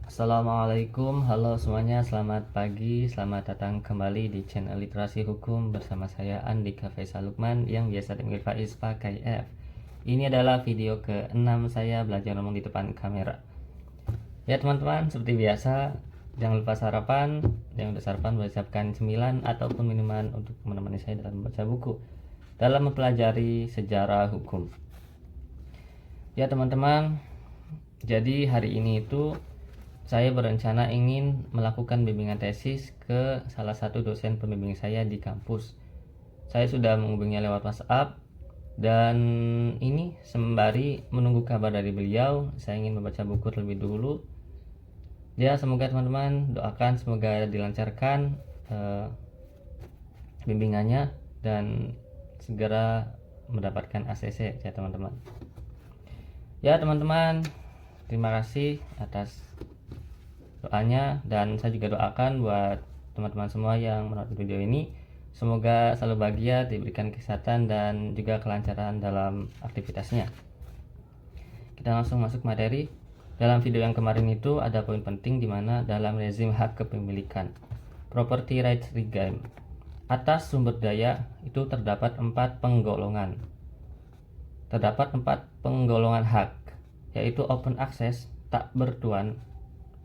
Assalamualaikum, halo semuanya, selamat pagi, selamat datang kembali di channel Literasi Hukum bersama saya Andika Faisal Lukman yang biasa dipanggil Faiz pakai F. Ini adalah video ke-6 saya belajar ngomong di depan kamera. Ya teman-teman, seperti biasa, jangan lupa sarapan. Yang udah sarapan boleh siapkan cemilan ataupun minuman untuk menemani saya dalam membaca buku dalam mempelajari sejarah hukum. Ya teman-teman, jadi hari ini itu saya berencana ingin melakukan bimbingan tesis ke salah satu dosen pembimbing saya di kampus. Saya sudah menghubunginya lewat WhatsApp dan ini sembari menunggu kabar dari beliau, saya ingin membaca buku terlebih dulu. Ya, semoga teman-teman doakan semoga dilancarkan bimbingannya dan segera mendapatkan ACC ya teman-teman. Ya teman-teman, terima kasih atas doanya dan saya juga doakan buat teman-teman semua yang menonton video ini, semoga selalu bahagia, diberikan kesehatan dan juga kelancaran dalam aktivitasnya. Kita langsung masuk materi. Dalam video yang kemarin itu ada poin penting di mana dalam rezim hak kepemilikan property rights regime, atas sumber daya itu terdapat 4 penggolongan. Terdapat 4 penggolongan hak, yaitu open access, tak bertuan,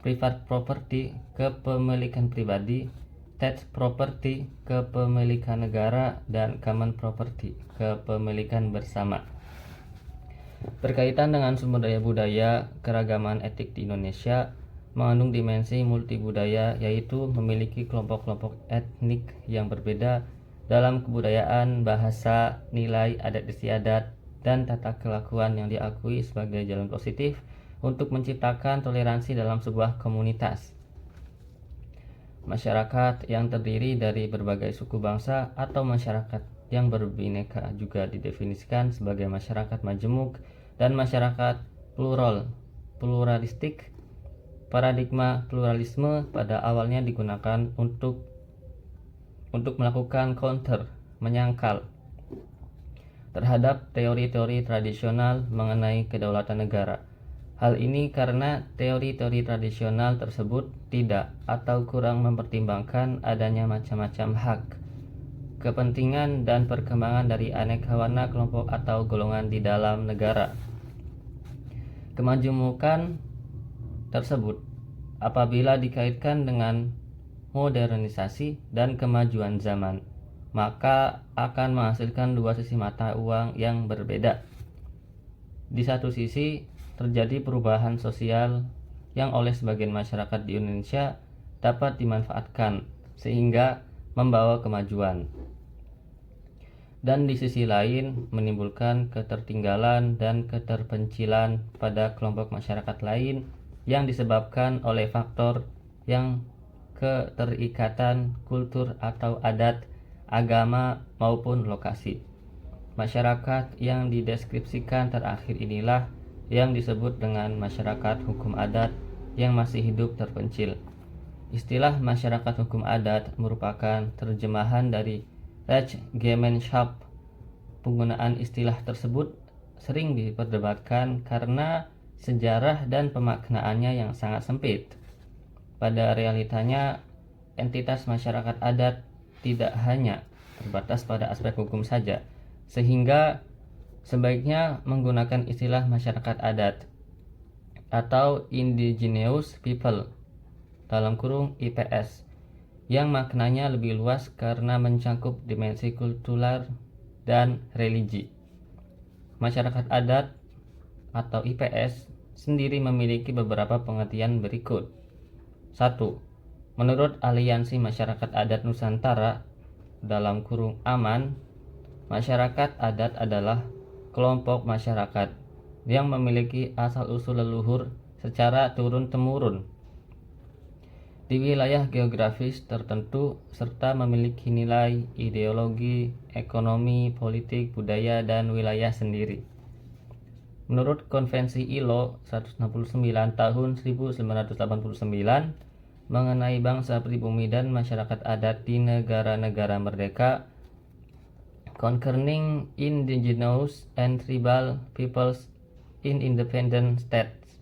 private property, kepemilikan pribadi, attached property, kepemilikan negara, dan common property, kepemilikan bersama. Berkaitan dengan sumber daya budaya, keragaman etik di Indonesia mengandung dimensi multibudaya, yaitu memiliki kelompok-kelompok etnik yang berbeda dalam kebudayaan, bahasa, nilai, adat istiadat, dan tata kelakuan yang diakui sebagai jalan positif untuk menciptakan toleransi dalam sebuah komunitas. Masyarakat yang terdiri dari berbagai suku bangsa atau masyarakat yang berbineka juga didefinisikan sebagai masyarakat majemuk dan masyarakat pluralistik. Paradigma pluralisme pada awalnya digunakan untuk melakukan counter, menyangkal terhadap teori-teori tradisional mengenai kedaulatan negara. Hal ini karena teori-teori tradisional tersebut tidak atau kurang mempertimbangkan adanya macam-macam hak, kepentingan, dan perkembangan dari aneka warna kelompok atau golongan di dalam negara. Kemajemukan tersebut apabila dikaitkan dengan modernisasi dan kemajuan zaman, maka akan menghasilkan dua sisi mata uang yang berbeda. Di satu sisi terjadi perubahan sosial yang oleh sebagian masyarakat di Indonesia dapat dimanfaatkan sehingga membawa kemajuan, dan di sisi lain menimbulkan ketertinggalan dan keterpencilan pada kelompok masyarakat lain yang disebabkan oleh faktor yang keterikatan kultur atau adat, agama, maupun lokasi. Masyarakat yang dideskripsikan terakhir inilah yang disebut dengan masyarakat hukum adat yang masih hidup terpencil. Istilah masyarakat hukum adat merupakan terjemahan dari Rechtsgemeinschaft. Penggunaan istilah tersebut sering diperdebatkan karena sejarah dan pemaknaannya yang sangat sempit. Pada realitanya, entitas masyarakat adat tidak hanya terbatas pada aspek hukum saja, sehingga sebaiknya menggunakan istilah masyarakat adat atau indigenous people (IPS) yang maknanya lebih luas karena mencakup dimensi kultural dan religi. Masyarakat adat atau IPS sendiri memiliki beberapa pengertian berikut. 1. Menurut Aliansi Masyarakat Adat Nusantara (AMAN), masyarakat adat adalah kelompok masyarakat yang memiliki asal-usul leluhur secara turun-temurun di wilayah geografis tertentu serta memiliki nilai, ideologi, ekonomi, politik, budaya, dan wilayah sendiri. Menurut Konvensi ILO 169 tahun 1989 mengenai bangsa pribumi dan masyarakat adat di negara-negara merdeka, concerning indigenous and tribal peoples in independent states,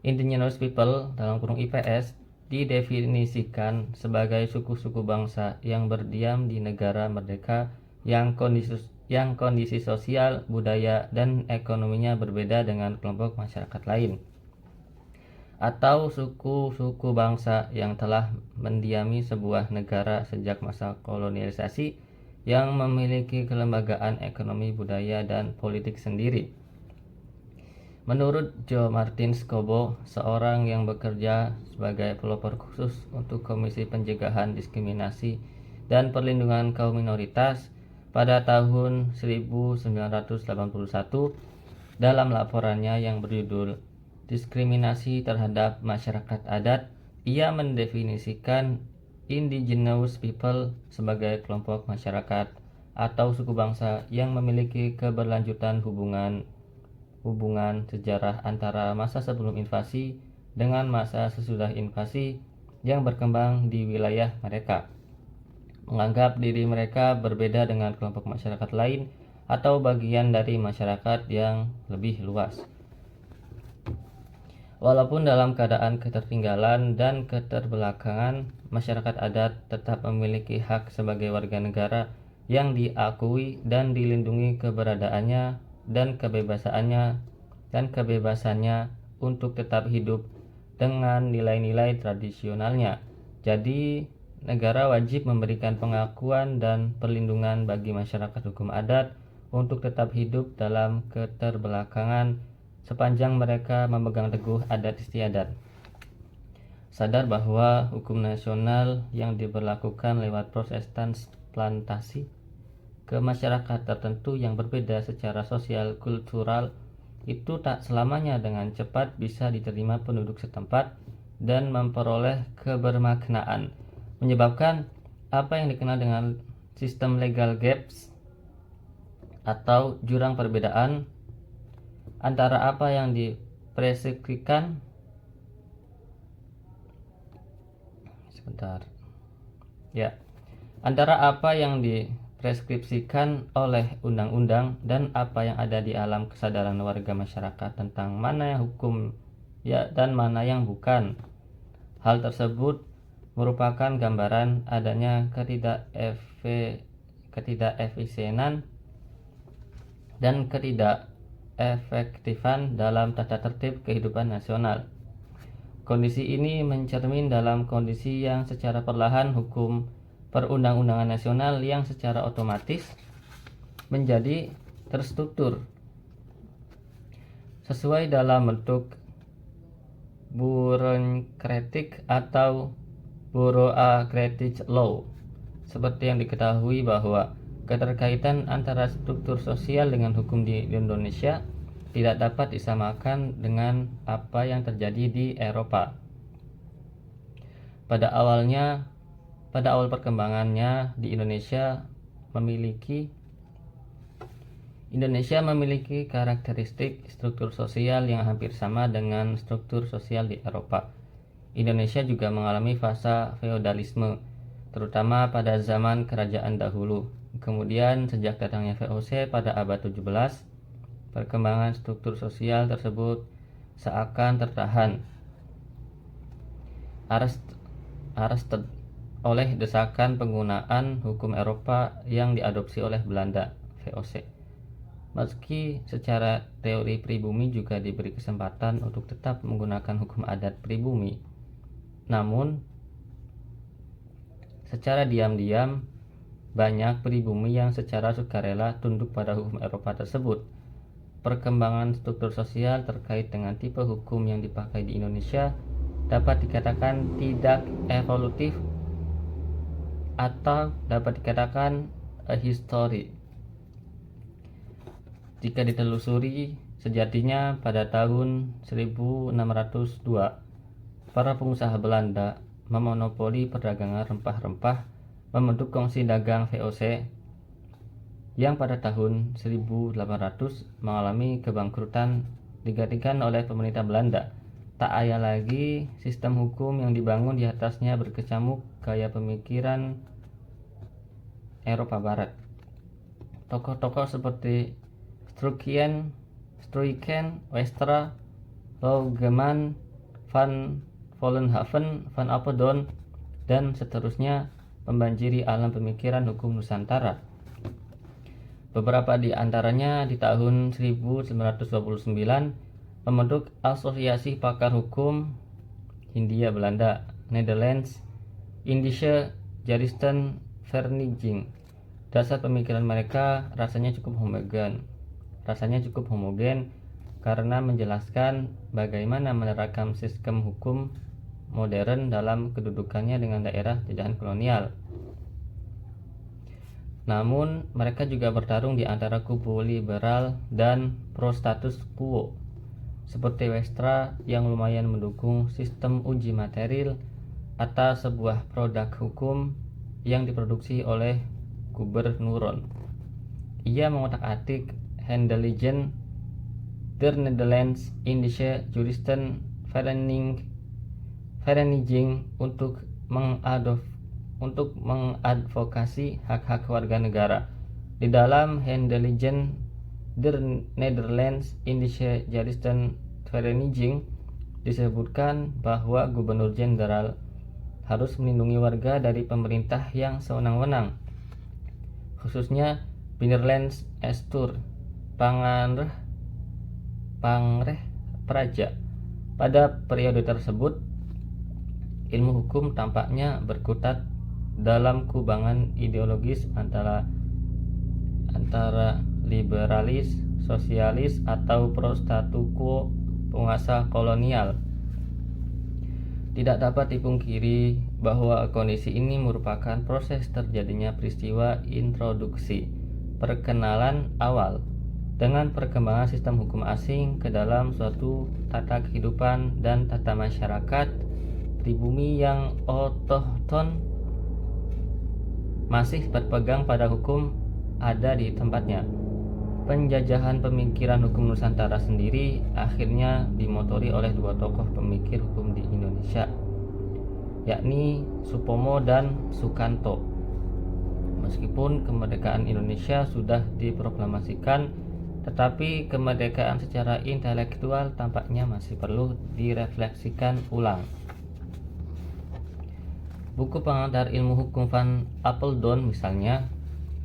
Indigenous People dalam kurung IPS didefinisikan sebagai suku-suku bangsa yang berdiam di negara merdeka yang kondisi sosial, budaya, dan ekonominya berbeda dengan kelompok masyarakat lain, atau suku-suku bangsa yang telah mendiami sebuah negara sejak masa kolonialisasi yang memiliki kelembagaan ekonomi, budaya, dan politik sendiri. Menurut Joe Martin Scobo, seorang yang bekerja sebagai pelopor khusus untuk Komisi Pencegahan Diskriminasi dan Perlindungan Kaum Minoritas pada tahun 1981, dalam laporannya yang berjudul Diskriminasi Terhadap Masyarakat Adat, ia mendefinisikan Indigenous People sebagai kelompok masyarakat atau suku bangsa yang memiliki keberlanjutan hubungan sejarah antara masa sebelum invasi dengan masa sesudah invasi yang berkembang di wilayah mereka, menganggap diri mereka berbeda dengan kelompok masyarakat lain atau bagian dari masyarakat yang lebih luas. Walaupun dalam keadaan ketertinggalan dan keterbelakangan, masyarakat adat tetap memiliki hak sebagai warga negara yang diakui dan dilindungi keberadaannya dan kebebasannya untuk tetap hidup dengan nilai-nilai tradisionalnya. Jadi, negara wajib memberikan pengakuan dan perlindungan bagi masyarakat hukum adat untuk tetap hidup dalam keterbelakangan sepanjang mereka memegang teguh adat istiadat. Sadar bahwa hukum nasional yang diberlakukan lewat proses transplantasi ke masyarakat tertentu yang berbeda secara sosial kultural itu tak selamanya dengan cepat bisa diterima penduduk setempat dan memperoleh kebermaknaan, menyebabkan apa yang dikenal dengan sistem legal gaps atau jurang perbedaan antara apa yang dipreskripsikan antara apa yang dipreskripsikan oleh undang-undang dan apa yang ada di alam kesadaran warga masyarakat tentang mana yang hukum dan mana yang bukan. Hal tersebut merupakan gambaran adanya ketidakefisienan dan ketidakefektifan dalam tata tertib kehidupan nasional. Kondisi ini mencermin dalam kondisi yang secara perlahan hukum perundang-undangan nasional yang secara otomatis menjadi terstruktur sesuai dalam bentuk bureaucratic atau bureaucratic law. Seperti yang diketahui bahwa keterkaitan antara struktur sosial dengan hukum di Indonesia tidak dapat disamakan dengan apa yang terjadi di Eropa. Pada awal perkembangannya di Indonesia memiliki karakteristik struktur sosial yang hampir sama dengan struktur sosial di Eropa. Indonesia juga mengalami fase feodalisme, terutama pada zaman kerajaan dahulu. Kemudian sejak datangnya VOC pada abad 17, perkembangan struktur sosial tersebut seakan tertahan arrested oleh desakan penggunaan hukum Eropa yang diadopsi oleh Belanda, VOC. Meski secara teori pribumi juga diberi kesempatan untuk tetap menggunakan hukum adat pribumi, namun secara diam-diam banyak pribumi yang secara sukarela tunduk pada hukum Eropa tersebut. Perkembangan struktur sosial terkait dengan tipe hukum yang dipakai di Indonesia dapat dikatakan tidak evolutif atau dapat dikatakan a history. Jika ditelusuri, sejatinya pada tahun 1602 para pengusaha Belanda memonopoli perdagangan rempah-rempah, membentuk kongsi dagang VOC yang pada tahun 1800 mengalami kebangkrutan digantikan oleh pemerintah Belanda. Tak ayal lagi sistem hukum yang dibangun di atasnya berkecamuk gaya pemikiran Eropa Barat. Tokoh-tokoh seperti Struiken, Westra, Laugeman, Van Vollenhoven, Van Apeldoorn, dan seterusnya membanjiri alam pemikiran hukum Nusantara. Beberapa di antaranya di tahun 1929 membentuk Asosiasi Pakar Hukum Hindia Belanda, Netherlands, Indische Juristen Vereniging. Dasar pemikiran mereka rasanya cukup homogen karena menjelaskan bagaimana menerapkan sistem hukum modern dalam kedudukannya dengan daerah jajahan kolonial. Namun, mereka juga bertarung di antara kubu liberal dan pro status quo, seperti Westra yang lumayan mendukung sistem uji material atas sebuah produk hukum yang diproduksi oleh Gubernuron. Ia mengotak-atik Handeligen der Nederlands Indische Juristen Vereniging untuk mengadvokasi hak-hak warga negara. Di dalam Handeligen der Nederlands Indische Juristen Vereniging disebutkan bahwa Gubernur Jenderal harus melindungi warga dari pemerintah yang sewenang-wenang, khususnya Binnenlands Bestuur, Pangreh Praja. Pada periode tersebut, ilmu hukum tampaknya berkutat dalam kubangan ideologis antara liberalis, sosialis, atau pro statu quo penguasa kolonial. Tidak dapat dipungkiri bahwa kondisi ini merupakan proses terjadinya peristiwa introduksi perkenalan awal dengan perkembangan sistem hukum asing ke dalam suatu tata kehidupan dan tata masyarakat pribumi yang otohton masih berpegang pada hukum ada di tempatnya. Penjajahan pemikiran hukum Nusantara sendiri akhirnya dimotori oleh dua tokoh pemikir hukum di Indonesia, yakni Supomo dan Sukanto. Meskipun kemerdekaan Indonesia sudah diproklamasikan, tetapi kemerdekaan secara intelektual tampaknya masih perlu direfleksikan ulang. Buku pengantar ilmu hukum Van Apeldoorn misalnya,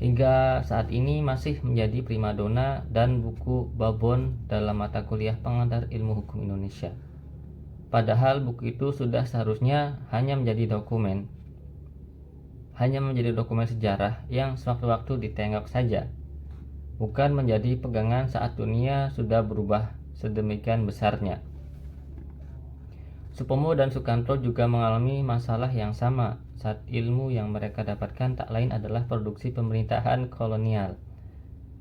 hingga saat ini masih menjadi primadona dan buku babon dalam mata kuliah pengantar ilmu hukum Indonesia. Padahal buku itu sudah seharusnya hanya menjadi dokumen sejarah yang sewaktu-waktu ditengok saja, bukan menjadi pegangan saat dunia sudah berubah sedemikian besarnya. Supomo dan Sukanto juga mengalami masalah yang sama saat ilmu yang mereka dapatkan tak lain adalah produksi pemerintahan kolonial.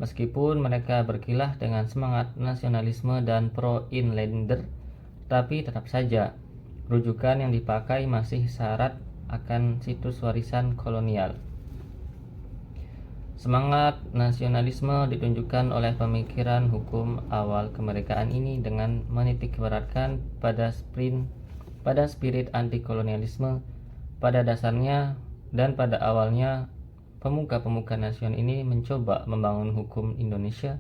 Meskipun mereka berkilah dengan semangat nasionalisme dan pro-inlander, tapi tetap saja rujukan yang dipakai masih syarat akan situs warisan kolonial. Semangat nasionalisme ditunjukkan oleh pemikiran hukum awal kemerdekaan ini dengan menitikberatkan pada spirit anti-kolonialisme. Pada dasarnya dan pada awalnya, pemuka-pemuka nasional ini mencoba membangun hukum Indonesia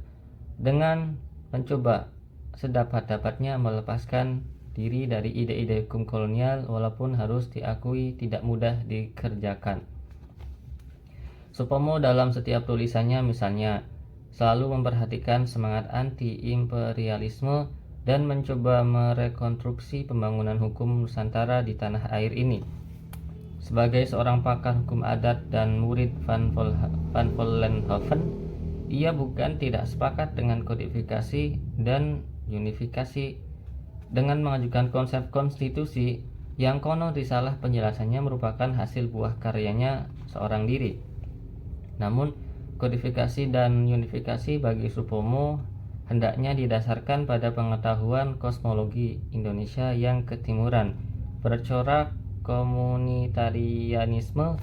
dengan mencoba sedapat-dapatnya melepaskan diri dari ide-ide hukum kolonial, walaupun harus diakui tidak mudah dikerjakan. Supomo dalam setiap tulisannya misalnya selalu memperhatikan semangat anti-imperialisme dan mencoba merekonstruksi pembangunan hukum Nusantara di tanah air ini. Sebagai seorang pakar hukum adat dan murid Van Vollenhoven, ia bukan tidak sepakat dengan kodifikasi dan unifikasi, dengan mengajukan konsep konstitusi yang konon risalah penjelasannya merupakan hasil buah karyanya seorang diri. Namun, kodifikasi dan unifikasi bagi Supomo hendaknya didasarkan pada pengetahuan kosmologi Indonesia yang ketimuran, bercorak komunitarianisme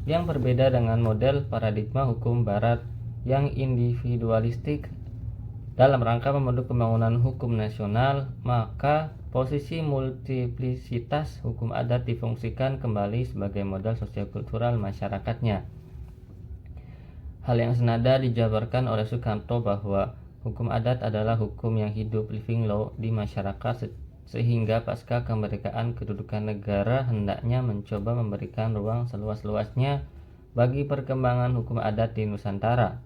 yang berbeda dengan model paradigma hukum barat yang individualistik. Dalam rangka membentuk pembangunan hukum nasional, maka posisi multiplisitas hukum adat difungsikan kembali sebagai modal sosial-kultural masyarakatnya. Hal yang senada dijabarkan oleh Sukanto bahwa hukum adat adalah hukum yang hidup, living law, di masyarakat sehingga pasca kemerdekaan kedudukan negara hendaknya mencoba memberikan ruang seluas-luasnya bagi perkembangan hukum adat di Nusantara.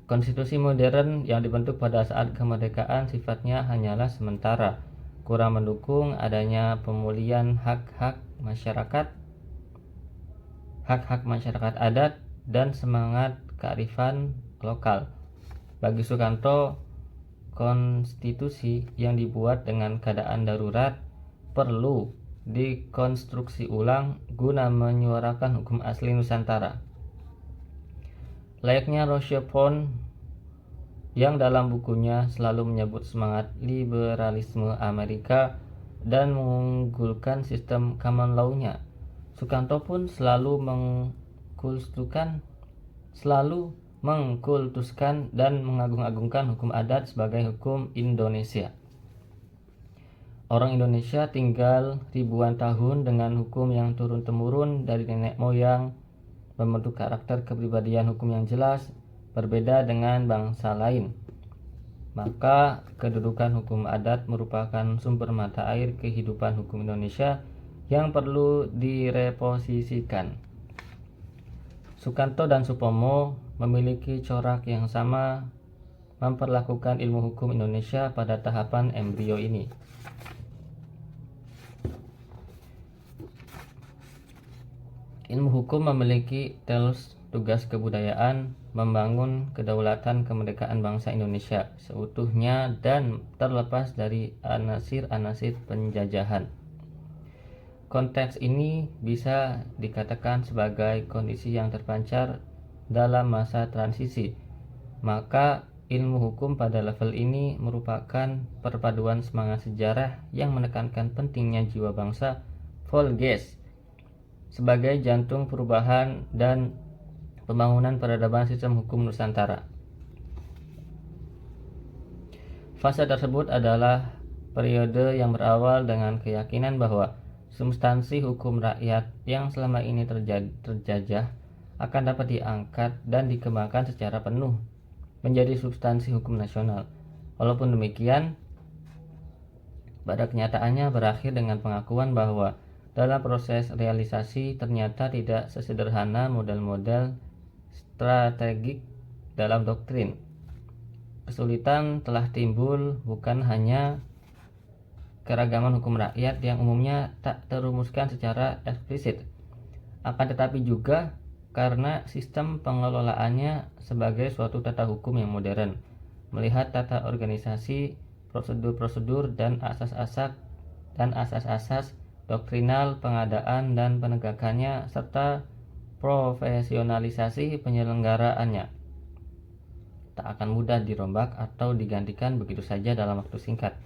Konstitusi modern yang dibentuk pada saat kemerdekaan sifatnya hanyalah sementara, kurang mendukung adanya pemulihan hak-hak masyarakat adat dan semangat kearifan lokal. Bagi Sukanto, konstitusi yang dibuat dengan keadaan darurat perlu dikonstruksi ulang guna menyuarakan hukum asli Nusantara. Layaknya Roger Pound yang dalam bukunya selalu menyebut semangat liberalisme Amerika dan mengunggulkan sistem common law-nya, Sukanto pun selalu mengkultuskan dan mengagung-agungkan hukum adat sebagai hukum Indonesia. Orang Indonesia tinggal ribuan tahun dengan hukum yang turun-temurun dari nenek moyang, membentuk karakter kepribadian hukum yang jelas, berbeda dengan bangsa lain. Maka kedudukan hukum adat merupakan sumber mata air kehidupan hukum Indonesia yang perlu direposisikan. Sukanto dan Supomo memiliki corak yang sama memperlakukan ilmu hukum Indonesia pada tahapan embrio ini. Ilmu hukum memiliki tugas kebudayaan, membangun kedaulatan kemerdekaan bangsa Indonesia seutuhnya dan terlepas dari anasir-anasir penjajahan. Konteks ini bisa dikatakan sebagai kondisi yang terpancar dalam masa transisi. Maka ilmu hukum pada level ini merupakan perpaduan semangat sejarah yang menekankan pentingnya jiwa bangsa Volges sebagai jantung perubahan dan pembangunan peradaban sistem hukum Nusantara. Fase tersebut adalah periode yang berawal dengan keyakinan bahwa substansi hukum rakyat yang selama ini terjajah akan dapat diangkat dan dikembangkan secara penuh menjadi substansi hukum nasional. Walaupun demikian, pada kenyataannya berakhir dengan pengakuan bahwa dalam proses realisasi ternyata tidak sesederhana model-model strategik dalam doktrin. Kesulitan telah timbul bukan hanya keragaman hukum rakyat yang umumnya tak terumuskan secara eksplisit, akan tetapi juga karena sistem pengelolaannya sebagai suatu tata hukum yang modern, melihat tata organisasi, prosedur-prosedur dan asas-asas doktrinal pengadaan dan penegakannya serta profesionalisasi penyelenggaraannya tak akan mudah dirombak atau digantikan begitu saja dalam waktu singkat.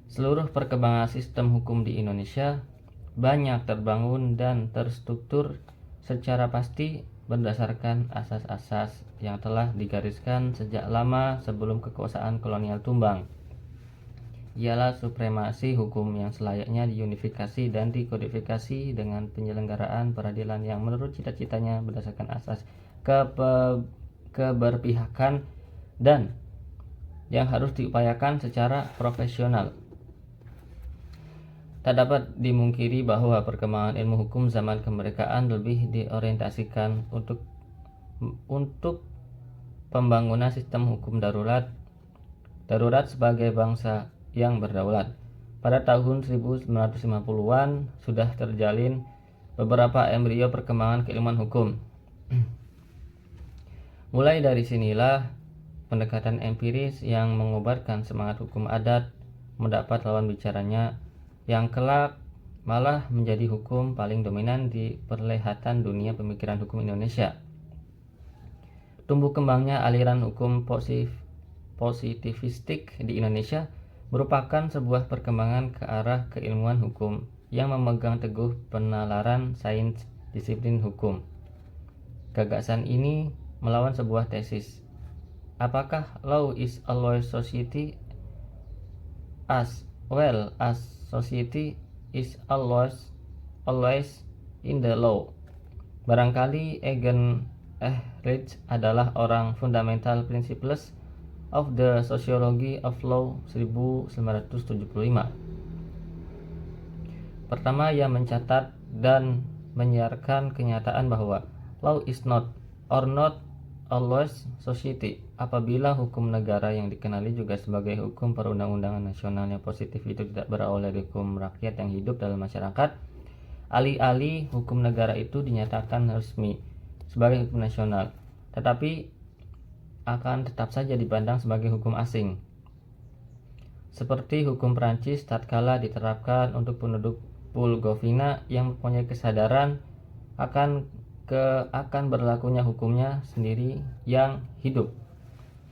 Seluruh perkembangan sistem hukum di Indonesia banyak terbangun dan terstruktur secara pasti berdasarkan asas-asas yang telah digariskan sejak lama sebelum kekuasaan kolonial tumbang. Ialah supremasi hukum yang selayaknya diunifikasi dan dikodifikasi dengan penyelenggaraan peradilan yang menurut cita-citanya berdasarkan asas keberpihakan dan yang harus diupayakan secara profesional. Tak dapat dimungkiri bahwa perkembangan ilmu hukum zaman kemerdekaan lebih diorientasikan untuk pembangunan sistem hukum darurat sebagai bangsa yang berdaulat. Pada tahun 1950-an sudah terjalin beberapa embrio perkembangan keilmuan hukum. Mulai dari sinilah pendekatan empiris yang mengobarkan semangat hukum adat mendapat lawan bicaranya yang kelak malah menjadi hukum paling dominan di perlihatan dunia pemikiran hukum Indonesia. Tumbuh kembangnya aliran hukum positivistik di Indonesia merupakan sebuah perkembangan ke arah keilmuan hukum yang memegang teguh penalaran sains disiplin hukum. Gagasan ini melawan sebuah tesis. Apakah law is always society as well as society is always in the law? Barangkali Egan Ehret adalah orang fundamental principles of the Sociology of Law 1975. Pertama, ia mencatat dan menyiarkan kenyataan bahwa law is not or not always society. Apabila hukum negara yang dikenali juga sebagai hukum perundang-undangan nasional yang positif itu tidak berawal dari hukum rakyat yang hidup dalam masyarakat, alih-alih hukum negara itu dinyatakan resmi sebagai hukum nasional, tetapi akan tetap saja dipandang sebagai hukum asing. Seperti hukum Prancis tatkala diterapkan untuk penduduk Pulgovina yang mempunyai kesadaran akan berlakunya hukumnya sendiri yang hidup.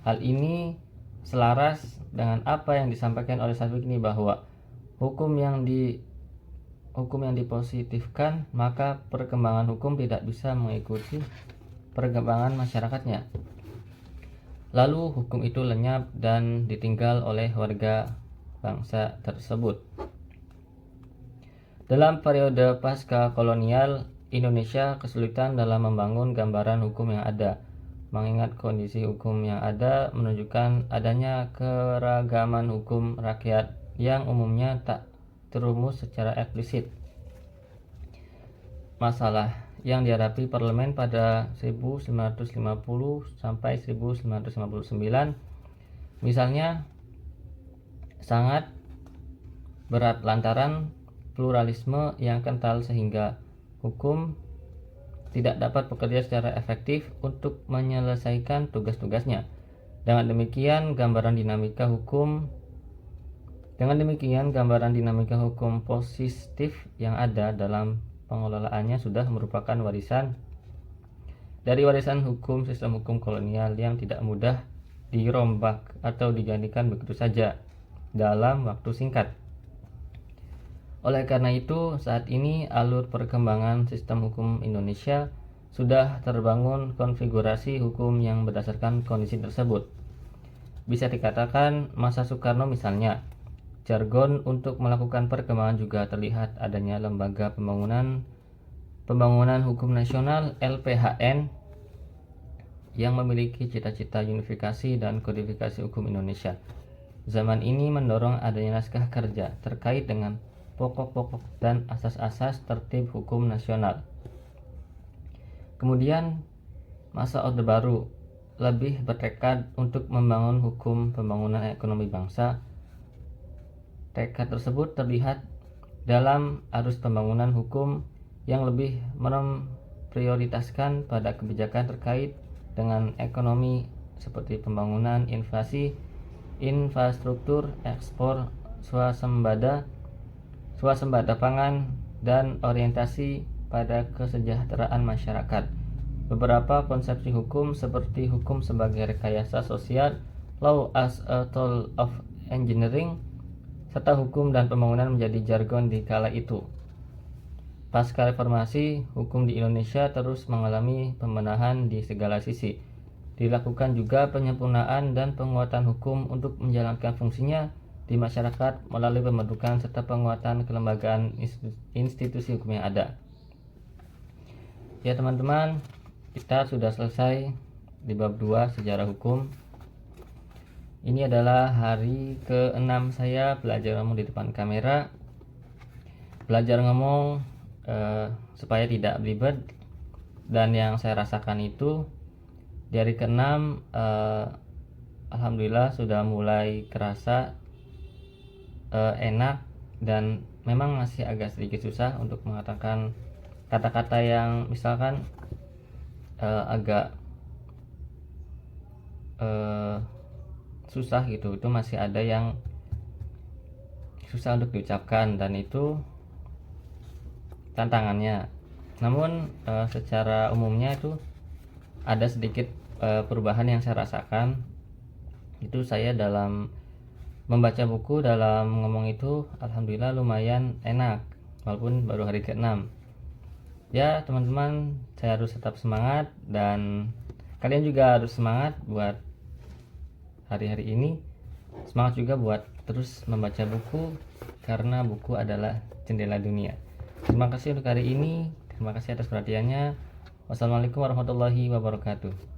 Hal ini selaras dengan apa yang disampaikan oleh Salvini bahwa hukum yang dipositifkan, maka perkembangan hukum tidak bisa mengikuti perkembangan masyarakatnya. Lalu hukum itu lenyap dan ditinggal oleh warga bangsa tersebut. Dalam periode pasca kolonial, Indonesia kesulitan dalam membangun gambaran hukum yang ada, mengingat kondisi hukum yang ada menunjukkan adanya keragaman hukum rakyat yang umumnya tak terumus secara eksplisit. Masalah yang dihadapi parlemen pada 1950 sampai 1959 misalnya sangat berat lantaran pluralisme yang kental sehingga hukum tidak dapat bekerja secara efektif untuk menyelesaikan tugas-tugasnya. Dengan demikian, gambaran dinamika hukum positif yang ada dalam pengelolaannya sudah merupakan warisan hukum sistem hukum kolonial yang tidak mudah dirombak atau digantikan begitu saja dalam waktu singkat. Oleh karena itu, saat ini alur perkembangan sistem hukum Indonesia sudah terbangun konfigurasi hukum yang berdasarkan kondisi tersebut. Bisa dikatakan masa Soekarno misalnya, jargon untuk melakukan perkembangan juga terlihat adanya Lembaga Pembangunan Hukum Nasional LPHN yang memiliki cita-cita unifikasi dan kodifikasi hukum Indonesia. Zaman ini mendorong adanya naskah kerja terkait dengan pokok-pokok dan asas-asas tertib hukum nasional. Kemudian masa Orde Baru lebih bertekad untuk membangun hukum pembangunan ekonomi bangsa. Tekad tersebut terlihat dalam arus pembangunan hukum yang lebih memprioritaskan pada kebijakan terkait dengan ekonomi seperti pembangunan infrastruktur, ekspor, swasembada pangan, dan orientasi pada kesejahteraan masyarakat. Beberapa konsepsi hukum seperti hukum sebagai rekayasa sosial, law as a tool of engineering, serta hukum dan pembangunan menjadi jargon di kala itu. Pasca reformasi, hukum di Indonesia terus mengalami pembenahan di segala sisi. Dilakukan juga penyempurnaan dan penguatan hukum untuk menjalankan fungsinya di masyarakat melalui pembentukan serta penguatan kelembagaan institusi hukum yang ada. Ya teman-teman, kita sudah selesai di bab 2 sejarah hukum. Ini adalah hari ke-6 saya belajar ngomong di depan kamera. Belajar ngomong supaya tidak belibet, dan yang saya rasakan itu di hari ke-6 alhamdulillah sudah mulai kerasa enak, dan memang masih agak sedikit susah untuk mengatakan kata-kata yang misalkan agak susah gitu. Itu masih ada yang susah untuk diucapkan, dan itu tantangannya. Namun secara umumnya itu ada sedikit perubahan yang saya rasakan. Itu saya dalam membaca buku, dalam ngomong itu alhamdulillah lumayan enak walaupun baru hari ke-6. Ya teman-teman, saya harus tetap semangat, dan kalian juga harus semangat buat hari-hari ini. Semangat juga buat terus membaca buku, karena buku adalah jendela dunia. Terima kasih untuk hari ini. Terima kasih atas perhatiannya. Wassalamualaikum warahmatullahi wabarakatuh.